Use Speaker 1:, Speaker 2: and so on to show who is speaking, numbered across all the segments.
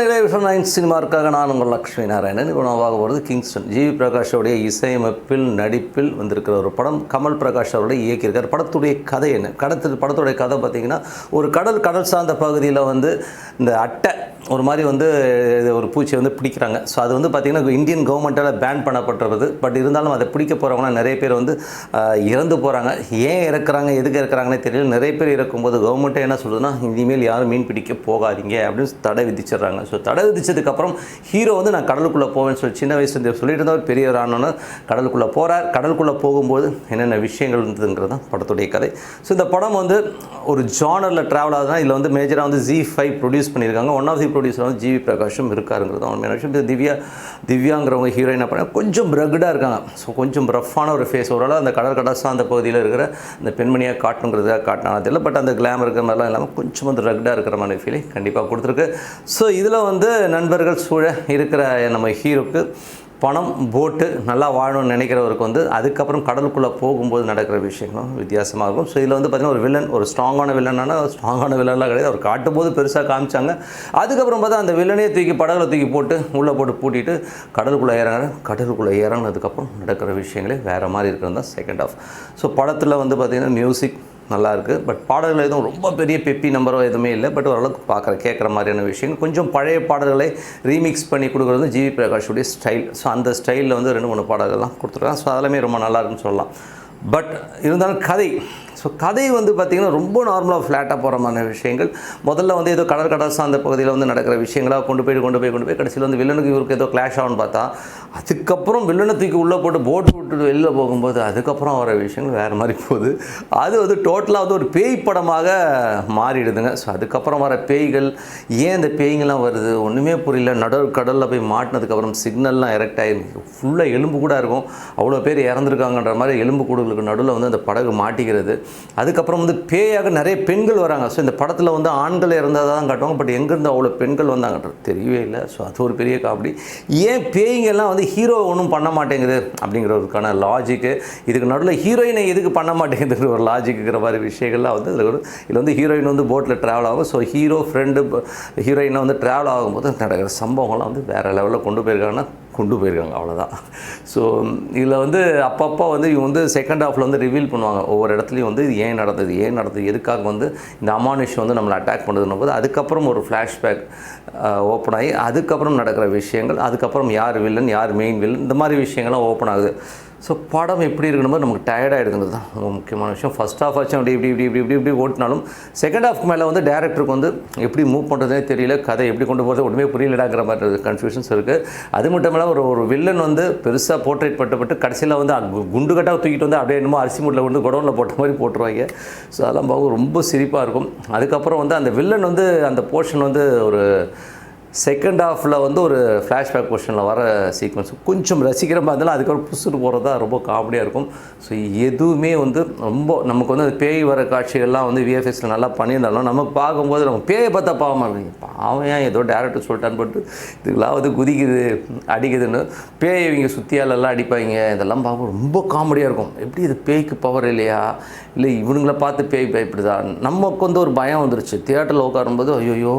Speaker 1: வணக்கம் 9 சினிமாவுக்காக நான் உங்கள் லக்ஷ்மி நாராயணன். இப்போ நான் பார்க்க போகிறது கிங்ஸ்டன். ஜிவி பிரகாஷோடைய இசையமைப்பில் நடிப்பில் வந்திருக்கிற ஒரு படம். கமல் பிரகாஷ் அவருடைய இயக்கியிருக்கார். படத்துடைய கதை என்ன? படத்துடைய கதை பார்த்திங்கன்னா, ஒரு கடல் சார்ந்த பகுதியில் வந்து இந்த அட்டை ஒரு மாதிரி வந்து ஒரு பூச்சியை வந்து பிடிக்கிறாங்க. ஸோ அது வந்து பார்த்திங்கன்னா இந்தியன் கவர்மெண்ட்டால் பேன் பண்ணப்பட்டுறது. பட் இருந்தாலும் அதை பிடிக்க போகிறவங்களாம் நிறைய பேர் வந்து இறந்து போகிறாங்க. ஏன் இறக்குறாங்க, எதுக்கு இறக்குறாங்கன்னே தெரியல. நிறைய பேர் இறக்கும்போது கவர்மெண்ட்டே என்ன சொல்லுதுன்னா, இனிமேல் யாரும் மீன் பிடிக்க போகாதீங்க அப்படின்னு தடை விதிச்சிடுறாங்க. ஸோ தடை விதிச்சதுக்கப்புறம் ஹீரோ வந்து நான் கடலுக்குள்ளே போவேன்னு சொல்லி சின்ன வயசுலேருந்து சொல்லிட்டு இருந்தவர் பெரியவர் ஆனோன்னு கடலுக்குள்ளே போகிறார். கடலுக்குள்ளே போகும்போது என்னென்ன விஷயங்கள் இருந்ததுங்கிறது தான் படத்துடைய கதை. ஸோ இந்த படம் வந்து ஒரு ஜானரில் ட்ராவல் ஆகுதுன்னா இதில் வந்து மேஜராக வந்து ZEE5 ப்ரொடியூஸ் பண்ணியிருக்காங்க. ஒன் ஆஃப் தி ப்ரொடியூசர் வந்து ஜிவி பிரகாஷும் இருக்காருங்கிறது உண்மையான விஷயம். திவ்யாங்கிறவங்க ஹீரோயினை பண்ண கொஞ்சம் ரகுடாக இருக்காங்க. ஸோ கொஞ்சம் ரஃப்பான ஒரு ஃபேஸ். ஓரளவு அந்த கடற்கடசா அந்த பகுதியில் இருக்கிற இந்த பெண்மணியாக காட்டணுங்கிறதுக்காக காட்டினா தெரியல. பட் அந்த கிளாமர் இருக்கிற மாதிரிலாம் இல்லாமல் கொஞ்சம் வந்து ரகுடாக இருக்கிற மாதிரி ஃபீலிங் கண்டிப்பாக கொடுத்துருக்கு. ஸோ இதில் வந்து நண்பர்கள் சூழ இருக்கிற நம்ம ஹீரோக்கு பணம் போட்டு நல்லா வாழணும்னு நினைக்கிறவருக்கு வந்து அதுக்கப்புறம் கடலுக்குள்ளே போகும்போது நடக்கிற விஷயங்களும் வித்தியாசமாக இருக்கும். ஸோ இதில் வந்து பார்த்திங்கன்னா ஒரு வில்லன், ஒரு ஸ்ட்ராங்கான வில்லன்லாம் கிடையாது. அவர் காட்டும்போது பெருசாக காமிச்சாங்க. அதுக்கப்புறம் பார்த்தா அந்த வில்லனே தூக்கி படகுல தூக்கி போட்டு உள்ளே போட்டு பூட்டிட்டு கடலுக்குள்ளே இறங்கினதுக்கப்புறம் நடக்கிற விஷயங்களே வேறு மாதிரி இருக்கிறது தான் செகண்ட் ஹாஃப். ஸோ படத்தில் வந்து பார்த்திங்கன்னா மியூசிக் நல்லாயிருக்கு. பட் பாடல்கள் எதுவும் ரொம்ப பெரிய பெப்பி நம்பரோ எதுவுமே இல்லை. பட் ஓரளவுக்கு கேட்குற மாதிரியான விஷயங்கள். கொஞ்சம் பழைய பாடல்களை ரீமிக்ஸ் பண்ணி கொடுக்குறது ஜிவி பிரகாஷுடைய ஸ்டைல். ஸோ அந்த ஸ்டைலில் வந்து 2-3 பாடல்கள்லாம் கொடுத்துருக்காங்க. ஸோ அதெல்லாமே ரொம்ப நல்லாயிருக்குன்னு சொல்லலாம். பட் இருந்தாலும் கதை வந்து பார்த்திங்கன்னா ரொம்ப நார்மலாக ஃப்ளாட்டாக போகிற மாதிரி விஷயங்கள். முதல்ல வந்து ஏதோ கடற்கடசா அந்த பகுதியில் வந்து நடக்கிற விஷயங்களாக கொண்டு போய் கடைசியில் வந்து வில்லனுக்கு இவருக்கு ஏதோ கிளாஷ் ஆகும்னு பார்த்தா அதுக்கப்புறம் வில்லனை தூக்கி உள்ளே போட்டு போட்டு விட்டுட்டு வெளியில் போகும்போது அதுக்கப்புறம் வர விஷயங்கள் வேறு மாதிரி போகுது. அது வந்து டோட்டலாக வந்து ஒரு பேய் படமாக மாறிடுதுங்க. ஸோ அதுக்கப்புறம் வர பேய்கள், ஏன் இந்த பேய்கள்லாம் வருது ஒன்றுமே புரியல. கடலில் போய் மாட்டினதுக்கப்புறம் சிக்னல்லாம் எரெக்ட் ஆகிருக்கு. ஃபுல்லாக எலும்பு கூட இருக்கும். அவ்வளோ பேர் இறந்துருக்காங்கன்ற மாதிரி எலும்பு கூடுகளுக்கு நடுவில் வந்து அந்த படகு மாட்டிக்கிறது. அதுக்கப்புறம் வந்து பேயாக நிறைய பெண்கள் வராங்க. ஸோ இந்த படத்தில் வந்து ஆண்கள் இறந்ததாக தான் காட்டுவாங்க. பட் எங்கேருந்து அவ்வளோ பெண்கள் வந்தாங்கன்றது தெரியவே இல்லை. ஸோ அது ஒரு பெரிய காமெடி. ஏன் பேய்ங்கெல்லாம் வந்து ஹீரோ ஒன்றும் பண்ண மாட்டேங்குது அப்படிங்கிறதுக்கான லாஜிக்கு, இதுக்கு நடுவில் ஹீரோயினை எதுக்கு பண்ண மாட்டேங்குதுங்கிற ஒரு லாஜிக்குங்கிற மாதிரி விஷயங்கள்லாம் வந்து இதில் வந்து ஹீரோயின் வந்து போட்டில் ட்ராவல் ஆகும். ஸோ ஹீரோ ஃப்ரெண்டு ஹீரோயினை வந்து ட்ராவல் ஆகும்போது நடக்கிற சம்பவங்கள்லாம் வந்து வேறு லெவலில் கொண்டு போயிருக்காங்க. அவ்வளோதான். ஸோ இதில் வந்து அப்பப்போ வந்து இவங்க வந்து செகண்ட் ஹாஃபில் வந்து ரிவீல் பண்ணுவாங்க. ஒவ்வொரு இடத்துலையும் வந்து இது ஏன் நடந்தது, எதுக்காக வந்து இந்த அமானுஷ் வந்து நம்மளை அட்டாக் பண்ணுறதுன்னு போது அதுக்கப்புறம் ஒரு ஃப்ளாஷ்பேக் ஓப்பன் ஆகி அதுக்கப்புறம் நடக்கிற விஷயங்கள், அதுக்கப்புறம் யார் வில்லன், யார் மெயின் வில்லன், இந்த மாதிரி விஷயங்கள்லாம் ஓப்பன் ஆகுது. ஸோ படம் எப்படி இருக்கணுமோ நமக்கு டயர்டாகிடுங்கிறது தான் ரொம்ப முக்கியமான விஷயம். ஃபஸ்ட் ஹாஃப் ஆச்சும் இப்படி ஓட்டினாலும் செகண்ட் ஹாஃப்க்கு மேலே வந்து டேரக்டருக்கு வந்து எப்படி மூவ் பண்ணுறதுனே தெரியல. கதை எப்படி கொண்டு போகிறது ஒன்றுமே புரியலடாங்கிற மாதிரி கன்ஃபியூஷன்ஸ் இருக்குது. அது மட்டும் இல்லாமல் ஒரு வில்லன் வந்து பெருசாக போர்ட்ரேட் பட்டு கடைசியில் வந்து குண்டு கட்டாக தூக்கிட்டு வந்து அப்படியே என்னமோ அரிசி மூட்டில் வந்து குடோனில் போட்ட மாதிரி போட்டுருவாங்க. ஸோ அதெல்லாம் பார்க்க ரொம்ப சிரிப்பாக இருக்கும். அதுக்கப்புறம் வந்து அந்த வில்லன் வந்து அந்த போர்ஷன் வந்து ஒரு செகண்ட் ஹாஃபில் வந்து ஒரு ஃப்ளாஷ்பேக் போர்ஷனில் வர சீக்வன்ஸ் கொஞ்சம் ரசிக்கிற மாதிரி இருந்தாலும் அதுக்கப்புறம் புதுசுட்டு போகிறது தான் ரொம்ப காமெடியாக இருக்கும். ஸோ எதுவுமே வந்து ரொம்ப நமக்கு வந்து அந்த பேய் வர காட்சிகள்லாம் வந்து விஎஃப்எக்ஸில் நல்லா பண்ணியிருந்தாலும் நமக்கு பார்க்கும்போது நம்ம பேயை பார்த்தா பாவம் ஏன் ஏதோ டேரக்டர் சொல்லிட்டான்னு போட்டு இதுக்கெல்லாம் வந்து குதிக்குது அடிக்குதுன்னு பேயை இவங்க சுற்றியாலெல்லாம் அடிப்பாங்க. இதெல்லாம் பார்க்க ரொம்ப காமெடியாக இருக்கும். எப்படி இது பேய்க்கு பவர் இல்லையா, இல்லை இவனுங்களை பார்த்து பேய் பயப்படுதா? நமக்கு வந்து ஒரு பயம் வந்துருச்சு. தியேட்டரில் உட்காரும்போது ஐயோ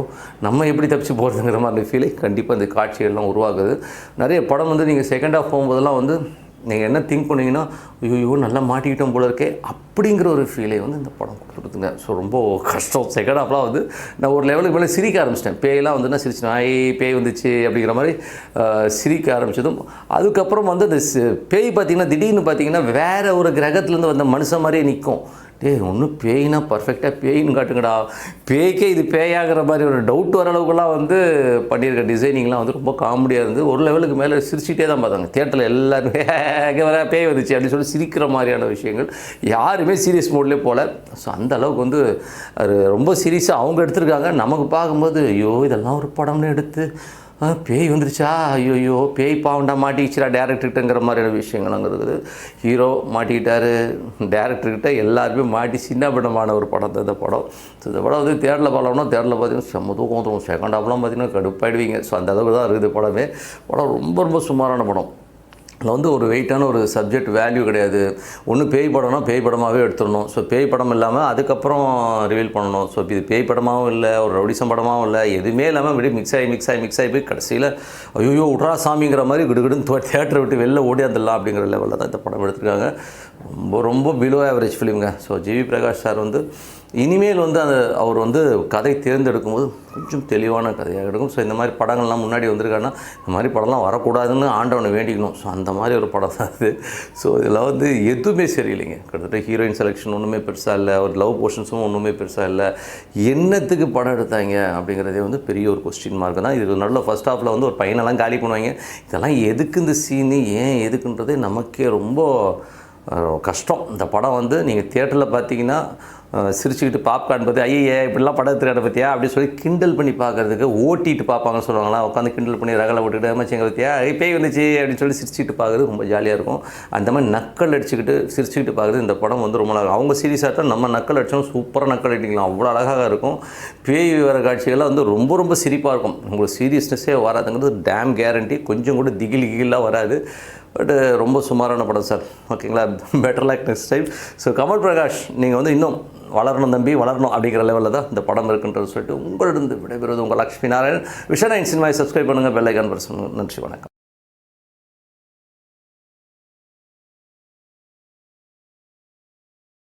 Speaker 1: நம்ம எப்படி தப்பிச்சு போகிறதுங்கிற மாதிரி ஃபீலிங் கண்டிப்பாக இந்த காட்சிகள்லாம் உருவாகுது. நிறைய படம் வந்து நீங்கள் செகண்ட் ஹாஃப் போகும்போதெல்லாம் வந்து நீங்கள் என்ன திங்க் பண்ணிங்கன்னா ஐயோ நல்லா மாட்டிக்கிட்டோம் போல இருக்கே அப்படிங்கிற ஒரு ஃபீலை வந்து இந்த படம் கொடுத்துருக்குங்க. ஸோ ரொம்ப கஷ்டம். செகண்ட் ஹாஃப்லாம் வந்து நான் ஒரு லெவலுக்கு மேலே சிரிக்க ஆரம்பிச்சிட்டேன். பேயெல்லாம் வந்துன்னா சிரிச்சிட்டேன். பேய் வந்துச்சு அப்படிங்கிற மாதிரி சிரிக்க ஆரம்பிச்சதும் அதுக்கப்புறம் வந்து அந்த பேய் பார்த்திங்கன்னா திடீர்னு பார்த்திங்கன்னா வேறு ஒரு கிரகத்துலேருந்து வந்த மனுஷன் மாதிரியே நிற்கும். ஒன்றும் பேய்னா பர்ஃபெக்டாக பேயின்னு காட்டுங்கடா, பேய்க்கே இது பேயாகிற மாதிரி ஒரு டவுட் வர அளவுக்குலாம் வந்து பண்ணியிருக்க டிசைனிங்லாம் வந்து ரொம்ப காமெடியாக இருந்து ஒரு லெவலுக்கு மேலே சிரிச்சிட்டே தான் பார்த்தாங்க. தியேட்டரில் எல்லாருமே வர பேய் வந்துச்சு அப்படின்னு சொல்லி சிரிக்கிற மாதிரியான விஷயங்கள். யாருமே சீரியஸ் மோட்லேயே போகல. ஸோ அந்த அளவுக்கு வந்து அது ரொம்ப சீரியஸாக அவங்க எடுத்திருக்காங்க. நமக்கு பார்க்கும்போது ஐயோ இதெல்லாம் ஒரு படம்னு எடுத்து பேய் வந்துருச்சா, ஐயோ பேய் பாவண்டா மாட்டிக்கிச்சிடா டேரக்டர்கிட்டங்கிற மாதிரியான விஷயங்கள் அங்கே இருக்குது. ஹீரோ மாட்டிக்கிட்டார், டேரக்டர்கிட்ட எல்லாருமே மாட்டி சின்ன படமான ஒரு படம் தான் இந்த படம். ஸோ இந்த படம் வந்து தேட்டரில் பார்த்தீங்கன்னா செம்ம தூக்கம் வந்துடும். செகண்ட் ஹாஃப்லாம் பார்த்தீங்கன்னா கடுப்பாயிடுவீங்க. ஸோ அந்த அளவுக்கு தான் இருக்குது படம் ரொம்ப சுமாரான படம். அதில் வந்து ஒரு வெயிட்டான ஒரு சப்ஜெக்ட் வேல்யூ கிடையாது. ஒன்று பேய் படம்னா பேய் படமாகவே எடுத்துடணும். ஸோ பேய் படம் இல்லாமல் அதுக்கப்புறம் ரிவீல் பண்ணணும். ஸோ இது பேய் படமாகவும் இல்லை, ஒரு ரவுடிசம் படமாகவும் இல்லை, எதுவுமே இல்லாமல் இப்படி மிக்ஸ் ஆகி போய் கடைசியில் ஐயோ விட்றா சாமிங்கிற மாதிரி கிடுகிடுன்னு தேட்டரை விட்டு வெளில ஓடியாந்துடலாம் அப்படிங்கிற லெவலில் தான் இந்த படம் எடுத்திருக்காங்க. ரொம்ப ரொம்ப பிலோ ஆவரேஜ் ஃபிலிம்ங்க. ஸோ ஜிவி பிரகாஷ் சார் வந்து இனிமேல் வந்து அவர் வந்து கதை தேர்ந்தெடுக்கும்போது கொஞ்சம் தெளிவான கதையாக இருக்கும். ஸோ இந்த மாதிரி படங்கள்லாம் முன்னாடி வந்திருக்காங்கன்னா இந்த மாதிரி படம்லாம் வரக்கூடாதுன்னு ஆண்டவனை வேண்டிக்கணும். ஸோ அந்த மாதிரி ஒரு படம் தான் அது. ஸோ இதில் வந்து எதுவுமே சரியில்லைங்க. கிட்டத்தட்ட ஹீரோயின் செலெக்ஷன் ஒன்றுமே பெருசாக இல்லை, ஒரு லவ் போர்ஷன்ஸும் ஒன்றுமே பெருசாக இல்லை. என்னத்துக்கு படம் எடுத்தாங்க அப்படிங்கிறதே வந்து பெரிய ஒரு கொஸ்டின் மார்க் தான். இது நல்ல ஃபஸ்ட் ஹாஃபில் வந்து ஒரு பையனெல்லாம் காலி பண்ணுவாங்க. இதெல்லாம் எதுக்கு இந்த சீனு, ஏன் எதுக்குன்றதே நமக்கே ரொம்ப கஷ்டம். இந்த படம் வந்து நீங்கள் தியேட்டரில் பார்த்தீங்கன்னா சிரிச்சுக்கிட்டு பாப்கார்ன் பார்த்து ஐயே இப்படிலாம் படம் எடுத்துக்கிட்ட பற்றியா அப்படின்னு சொல்லி கிண்டல் பண்ணி பார்க்குறதுக்கு ஓட்டிட்டு பார்ப்பாங்கன்னு சொல்லுவாங்களா, உட்காந்து கிண்டல் பண்ணி ரகலை விட்டுக்கிட்டு ஏமாச்சி எங்கள் பற்றியா பேய் வந்துச்சு அப்படின்னு சொல்லி சிரிச்சுக்கிட்டு பார்க்குறது ரொம்ப ஜாலியாக இருக்கும். அந்த மாதிரி நக்கல் அடிச்சுக்கிட்டு சிரிச்சுக்கிட்டு பார்க்குறது இந்த படம் வந்து ரொம்ப நல்லா. அவங்க சீரியஸாக தான் நம்ம நக்கல் அடித்தோம், சூப்பராக நக்கல் அடிக்கலாம், அவ்வளோ அழகாக இருக்கும். பேய் வர காட்சிகள்லாம் வந்து ரொம்ப ரொம்ப சிரிப்பாக இருக்கும். உங்களுக்கு சீரியஸ்னஸே வராதுங்கிறது டேம் கேரண்டி. கொஞ்சம் கூட திகிலாக வராது. பட்டு ரொம்ப சுமாரான படம் சார். ஓகேங்களா, better like next time. So Kamal Prakash நீங்கள் வந்து இன்னும் வளரணும் தம்பி, வளரணும் அப்படிங்கிற லெவலில் தான் இந்த படம் இருக்குன்றது சொல்லிட்டு உங்களிடம் விடைபெறுவது உங்கள் லக்ஷ்மி நாராயணன். விஷன் 9 சினிமாவை சப்ஸ்கிரைப் பண்ணுங்கள், பெல் ஐக்கான் பிரஸ் பண்ணுங்கள். நன்றி, வணக்கம்.